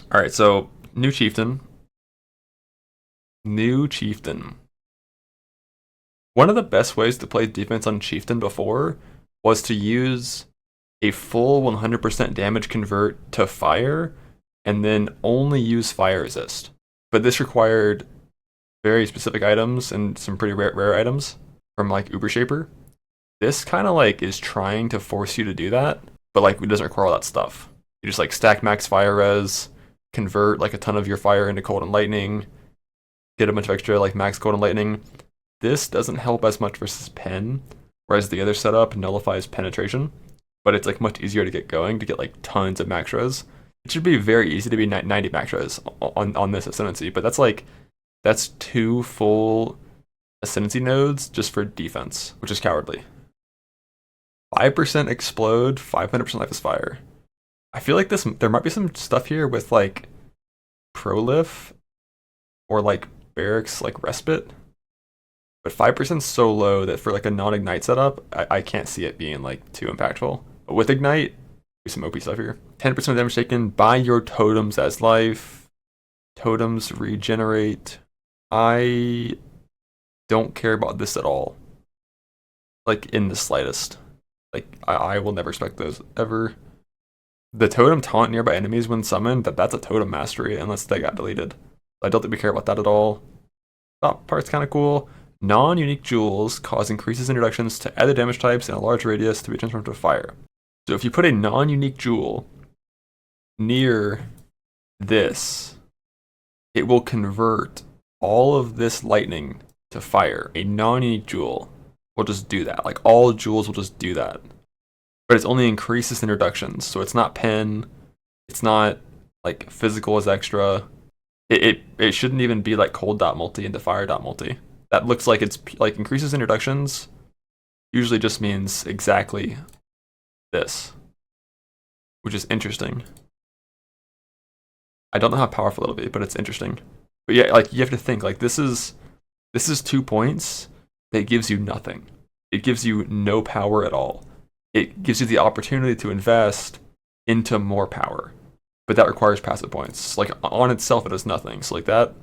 All right, so new Chieftain. New Chieftain. One of the best ways to play defense on Chieftain before was to use a full 100% damage convert to fire and then only use fire resist. But this required very specific items and some pretty rare items from like Uber Shaper. This kind of like is trying to force you to do that, but like it doesn't require all that stuff. You just like stack max fire res, convert like a ton of your fire into cold and lightning, get a bunch of extra like max cold and lightning. This doesn't help as much versus pen, whereas the other setup nullifies penetration, but it's like much easier to get going to get like tons of max res. It should be very easy to be 90 max res on this ascendancy, but that's two full ascendancy nodes just for defense, which is cowardly. 5% explode, 500% life is fire. I feel like there might be some stuff here with like prolif or like barracks like respite, but 5% is so low that for like a non-ignite setup, I can't see it being like too impactful. But with ignite, do some OP stuff here. 10% damage taken. Buy your totems as life. Totems regenerate. I don't care about this at all. Like in the slightest. Like I will never expect those ever. The totem taunt nearby enemies when summoned, that's a totem mastery unless they got deleted. I don't think we care about that at all. That part's kind of cool. Non-unique jewels cause increases in reductions to other damage types in a large radius to be transformed to fire. So if you put a non-unique jewel near this, it will convert all of this lightning to fire. A non-unique jewel will just do that. Like all jewels will just do that. But it's only increases in reductions. So it's not pen. It's not like physical as extra. It shouldn't even be like cold dot multi into fire dot multi. That looks like it's like increases in reductions usually just means exactly this, which is interesting. I don't know how powerful it'll be, but it's interesting. But yeah, like you have to think like this is 2 points that gives you nothing. It gives you no power at all. It gives you the opportunity to invest into more power, but that requires passive points. Like on itself, it does nothing. So like that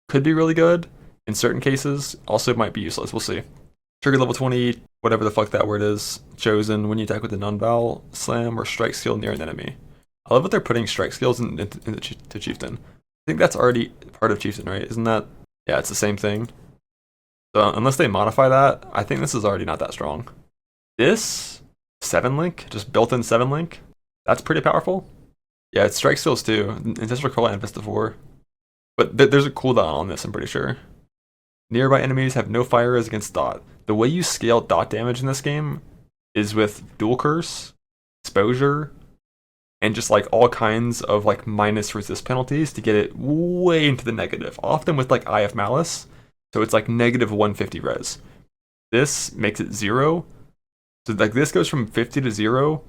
could be really good in certain cases. Also, it might be useless. We'll see. Trigger level 20, whatever the fuck that word is, chosen when you attack with a non-vowel slam or strike skill near an enemy. I love that they're putting strike skills into Chieftain. I think that's already part of Chieftain, right? Isn't that? Yeah, it's the same thing. So unless they modify that, I think this is already not that strong. This 7-link, just built-in 7-link, that's pretty powerful. Yeah, it's strike skills too. Ancestral Call and Vista 4. But there's a cooldown on this, I'm pretty sure. Nearby enemies have no fire res against dot. The way you scale dot damage in this game is with dual curse, exposure, and just like all kinds of like minus resist penalties to get it way into the negative. Often with like Eye of Malice, so it's like negative 150 res. This makes it 0. So like this goes from 50 to 0,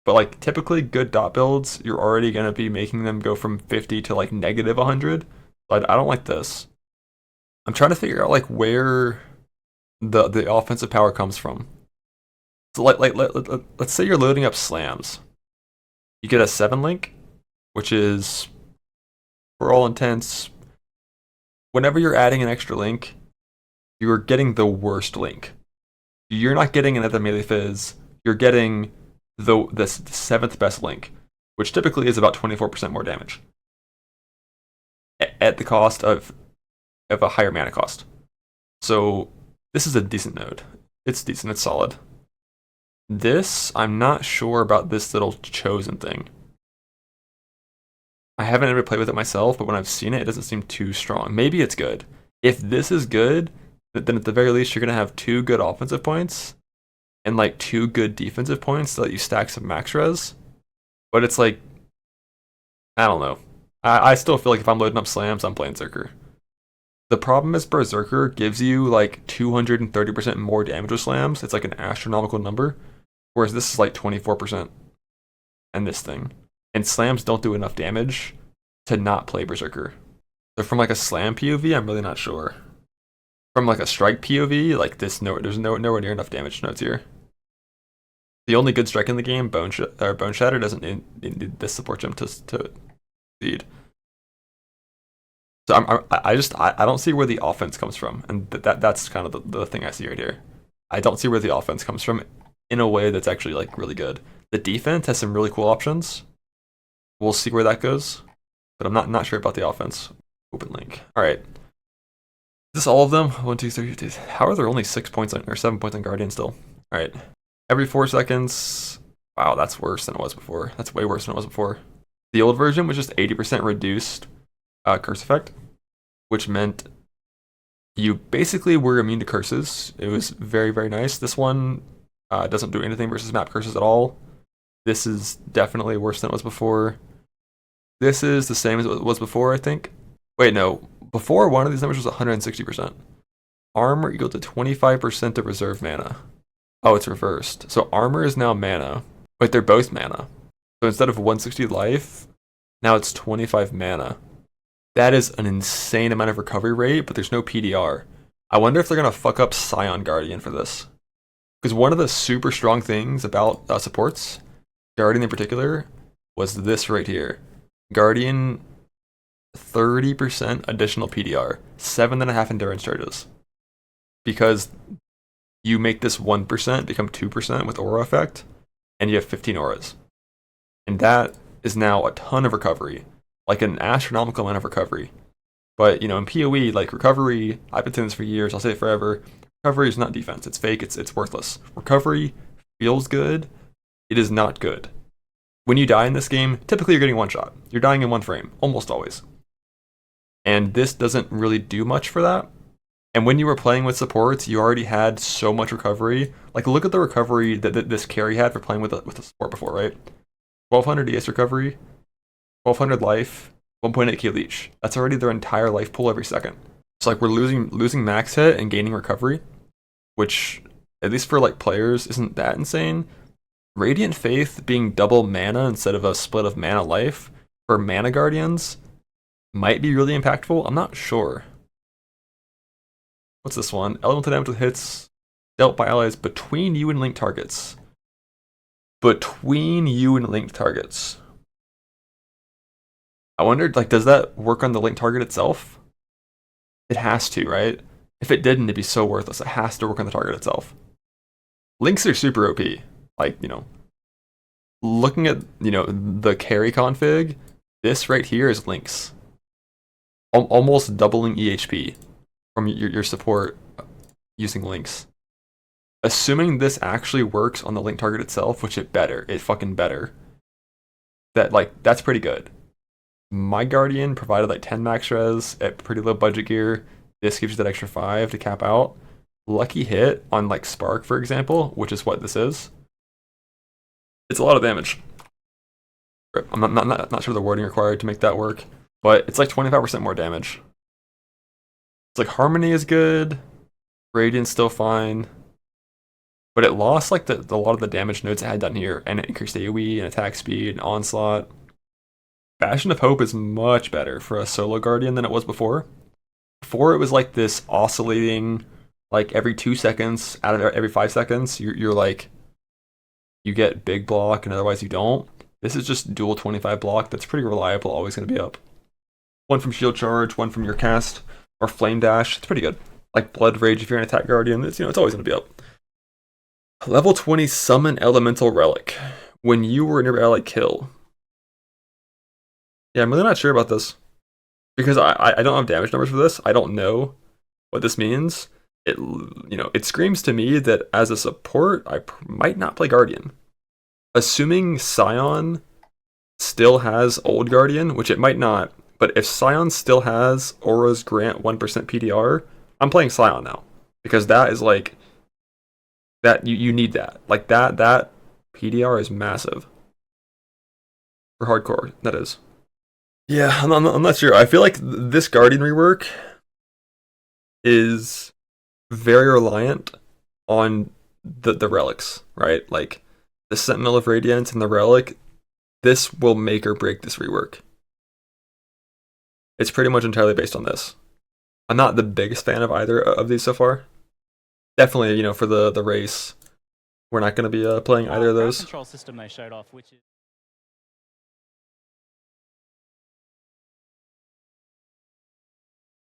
but like typically good dot builds, you're already gonna be making them go from 50 to like negative 100. But I don't like this. I'm trying to figure out like where the offensive power comes from. So let's say you're loading up slams. You get a 7-link, which is for all intents, whenever you're adding an extra link, you're getting the worst link. You're not getting another melee fizz. You're getting the 7th best link, which typically is about 24% more damage at the cost of a higher mana cost. So this is a decent node. It's decent. It's solid. This, I'm not sure about this little chosen thing. I haven't ever played with it myself, but when I've seen it, it doesn't seem too strong. Maybe it's good. If this is good, then at the very least, you're going to have 2 good offensive points and like 2 good defensive points to let you stack some max res. But it's like, I don't know. I still feel like if I'm loading up slams, I'm playing Zerker. The problem is Berserker gives you like 230% more damage with slams. It's like an astronomical number. Whereas this is like 24%. And this thing. And slams don't do enough damage to not play Berserker. So from like a slam POV, I'm really not sure. From like a strike POV, like this, there's nowhere near enough damage nodes here. The only good strike in the game, Bone Shatter, doesn't need this support gem to succeed. So I don't see where the offense comes from, and that's kind of the thing I see right here. I don't see where the offense comes from in a way that's actually like really good. The defense has some really cool options. We'll see where that goes, but I'm not sure about the offense. Open link. All right. Is this all of them? 1, 2, 3. How are there only 6 points or 7 points on Guardian still? All right. Every 4 seconds. Wow, that's worse than it was before. That's way worse than it was before. The old version was just 80% reduced curse effect, which meant you basically were immune to curses. It was very, very nice. This one doesn't do anything versus map curses at all. This is definitely worse than it was before. This is the same as it was before, I think. Wait, no. Before, one of these numbers was 160%. Armor equal to 25% of reserve mana. Oh, it's reversed. So armor is now mana. Wait, they're both mana. So instead of 160 life, now it's 25 mana. That is an insane amount of recovery rate, but there's no PDR. I wonder if they're going to fuck up Scion Guardian for this. Because one of the super strong things about supports, Guardian in particular, was this right here. Guardian, 30% additional PDR, 7.5 endurance charges. Because you make this 1% become 2% with aura effect, and you have 15 auras. And that is now a ton of recovery. Like an astronomical amount of recovery. But, you know, in PoE, like recovery, I've been saying this for years, I'll say it forever, recovery is not defense, it's fake, it's worthless. Recovery feels good, it is not good. When you die in this game, typically you're getting one shot. You're dying in one frame, almost always. And this doesn't really do much for that. And when you were playing with supports, you already had so much recovery. Like, look at the recovery that this carry had for playing with a support before, right? 1200 DS recovery, 1200 life, 1.8k leech. That's already their entire life pool every second. So like we're losing max hit and gaining recovery, which at least for like players isn't that insane. Radiant Faith being double mana instead of a split of mana life for mana guardians might be really impactful. I'm not sure. What's this one? Elemental damage with hits dealt by allies between you and linked targets. Between you and linked targets. I wondered, like, does that work on the linked target itself? It has to, right? If it didn't, it'd be so worthless. It has to work on the target itself. Links are super OP. Like, you know, looking at, you know, the carry config, this right here is links. Almost doubling EHP from your support using links. Assuming this actually works on the link target itself, which it fucking better. That's pretty good. My Guardian provided like 10 max res at pretty low budget gear. This gives you that extra 5 to cap out. Lucky hit on like Spark, for example, which is what this is. It's a lot of damage. I'm not sure the wording required to make that work, but it's like 25% more damage. It's like Harmony is good, Radiant's still fine, but it lost like a lot of the damage nodes it had down here, and it increased AoE and attack speed and onslaught. Bastion of Hope is much better for a solo Guardian than it was before. Before it was like this oscillating, like every 2 seconds out of every 5 seconds, you're like, you get big block and otherwise you don't. This is just dual 25 block that's pretty reliable, always going to be up. One from shield charge, one from your cast, or flame dash. It's pretty good. Like Blood Rage if you're an attack Guardian, it's always going to be up. Level 20 Summon Elemental Relic. When you were near ally kill. Yeah, I'm really not sure about this. Because I don't have damage numbers for this. I don't know what this means. It screams to me that as a support, I might not play Guardian. Assuming Scion still has Old Guardian, which it might not, but if Scion still has Auras grant 1% PDR, I'm playing Scion now. Because that is like, that you need that. Like that PDR is massive. For hardcore, that is. Yeah, I'm not sure. I feel like this Guardian rework is very reliant on the relics, right? Like the Sentinel of Radiance and the relic, this will make or break this rework. It's pretty much entirely based on this. I'm not the biggest fan of either of these so far. Definitely, for the race, we're not going to be playing either of those. Control system they showed off, which is